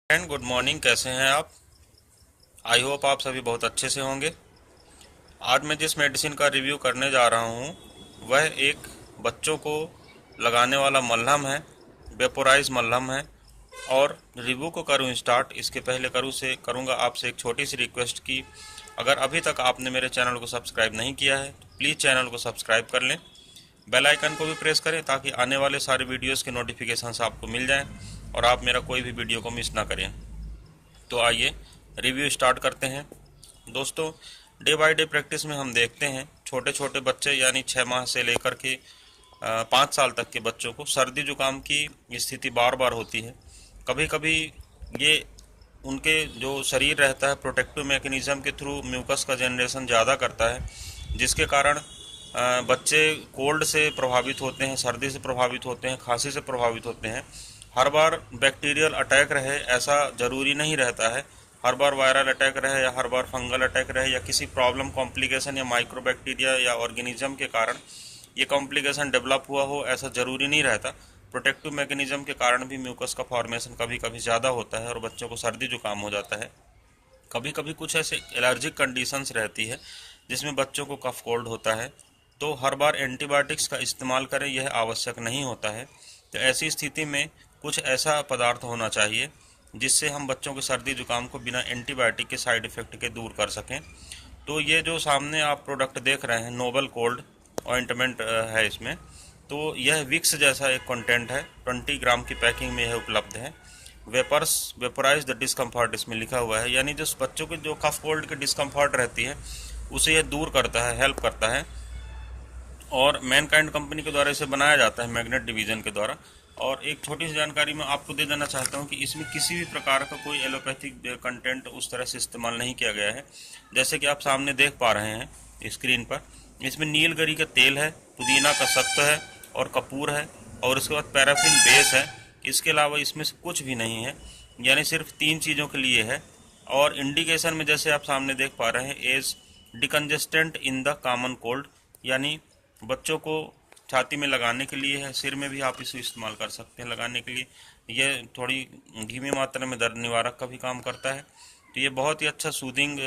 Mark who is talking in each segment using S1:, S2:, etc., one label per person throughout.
S1: And good morning. कैसे हैं आप? आई होप आप सभी बहुत अच्छे से होंगे। आज मैं जिस मेडिसिन का रिव्यू करने जा रहा हूं वह एक बच्चों को लगाने वाला मलहम है, वेपोराइज मलहम है। और रिव्यू को करूं स्टार्ट, इसके पहले करूंगा आपसे एक छोटी सी रिक्वेस्ट की अगर अभी तक आपने मेरे चैनल को सब्सक्राइब नहीं किया है तो प्लीज़ चैनल को सब्सक्राइब कर लें। बेल आइकन को भी प्रेस करें ताकि आने वाले सारे वीडियोस के नोटिफिकेशंस आपको मिल जाएं और आप मेरा कोई भी वीडियो को मिस ना करें। तो आइए रिव्यू स्टार्ट करते हैं। दोस्तों, डे बाय डे प्रैक्टिस में हम देखते हैं छोटे छोटे बच्चे यानी 6 माह से लेकर के 5 साल तक के बच्चों को सर्दी जुकाम की स्थिति बार बार होती है। कभी कभी ये उनके जो शरीर रहता है प्रोटेक्टिव मैकेनिज़्म के थ्रू म्यूकस का जनरेशन ज़्यादा करता है, जिसके कारण बच्चे कोल्ड से प्रभावित होते हैं, सर्दी से प्रभावित होते हैं, खांसी से प्रभावित होते हैं। हर बार बैक्टीरियल अटैक रहे ऐसा ज़रूरी नहीं रहता है, हर बार वायरल अटैक रहे या हर बार फंगल अटैक रहे या किसी प्रॉब्लम कॉम्प्लिकेशन या माइक्रोबैक्टीरिया या ऑर्गेनिज्म के कारण ये कॉम्प्लिकेशन डेवलप हुआ हो ऐसा ज़रूरी नहीं रहता। प्रोटेक्टिव मैकेनिज्म के कारण भी म्यूकस का फॉर्मेशन कभी कभी ज़्यादा होता है और बच्चों को सर्दी जुकाम हो जाता है। कभी कभी कुछ ऐसे एलर्जिक कंडीशंस रहती है जिसमें बच्चों को कफ कोल्ड होता है, तो हर बार एंटीबायोटिक्स का इस्तेमाल करें यह आवश्यक नहीं होता है। तो ऐसी स्थिति में कुछ ऐसा पदार्थ होना चाहिए जिससे हम बच्चों के सर्दी जुकाम को बिना एंटीबायोटिक के साइड इफ़ेक्ट के दूर कर सकें। तो ये जो सामने आप प्रोडक्ट देख रहे हैं नोबल कोल्ड ऑइंटमेंट है इसमें। तो यह विक्स जैसा एक कंटेंट है, 20 ग्राम की पैकिंग में यह उपलब्ध है। वेपोराइज द डिस्कम्फर्ट इसमें लिखा हुआ है, यानी जो बच्चों के जो कफ कोल्ड की डिस्कम्फर्ट रहती है उसे यह दूर करता है, हेल्प करता है। और मैनकाइंड कंपनी के द्वारा इसे बनाया जाता है, मैग्नेट डिवीज़न के द्वारा। और एक छोटी सी जानकारी मैं आपको दे देना चाहता हूं कि इसमें किसी भी प्रकार का कोई एलोपैथिक कंटेंट उस तरह से इस्तेमाल नहीं किया गया है। जैसे कि आप सामने देख पा रहे हैं स्क्रीन पर, इसमें नीलगिरी का तेल है, पुदीना का सत्व है और कपूर है और उसके बाद पैराफिन बेस है। इसके अलावा इसमें से कुछ भी नहीं है, यानी सिर्फ 3 चीज़ों के लिए है। और इंडिकेशन में जैसे आप सामने देख पा रहे हैं as decongestant in the common cold, यानी बच्चों को छाती में लगाने के लिए है, सिर में भी आप इसे इस्तेमाल कर सकते हैं लगाने के लिए। यह थोड़ी धीमी मात्रा में दर्द निवारक का भी काम करता है। तो ये बहुत ही अच्छा सूदिंग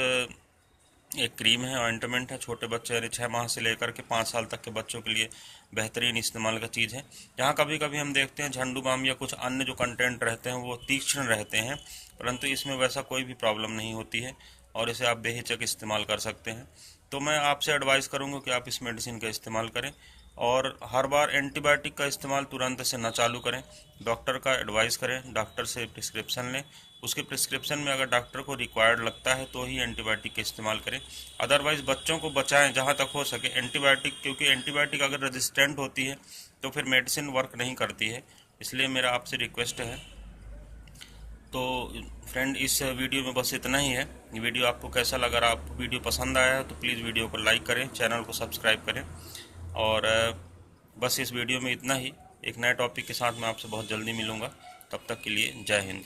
S1: एक क्रीम है, ऑइंटमेंट है। छोटे बच्चे यानी 6 माह से लेकर के 5 साल तक के बच्चों के लिए बेहतरीन इस्तेमाल का चीज़ है। जहाँ कभी कभी हम देखते हैं झंडू बाम या कुछ अन्य जो कंटेंट रहते हैं वो तीक्ष्ण रहते हैं, परंतु इसमें वैसा कोई भी प्रॉब्लम नहीं होती है और इसे आप बेहिचक इस्तेमाल कर सकते हैं। तो मैं आपसे एडवाइस करूँगा कि आप इस मेडिसिन का इस्तेमाल करें और हर बार एंटीबायोटिक का इस्तेमाल तुरंत से न चालू करें। डॉक्टर का एडवाइस करें, डॉक्टर से प्रिस्क्रिप्शन लें, उसके प्रिस्क्रिप्शन में अगर डॉक्टर को रिक्वायर्ड लगता है तो ही एंटीबायोटिक का इस्तेमाल करें। अदरवाइज़ बच्चों को बचाएं जहां तक हो सके एंटीबायोटिक, क्योंकि एंटीबायोटिक अगर रेजिस्टेंट होती है तो फिर मेडिसिन वर्क नहीं करती है। इसलिए मेरा आपसे रिक्वेस्ट है। तो फ्रेंड, इस वीडियो में बस इतना ही है। वीडियो आपको कैसा लगा? अगर आपको वीडियो पसंद आया है तो प्लीज़ वीडियो को लाइक करें, चैनल को सब्सक्राइब करें। और बस इस वीडियो में इतना ही। एक नए टॉपिक के साथ मैं आपसे बहुत जल्दी मिलूँगा। तब तक के लिए जय हिंद।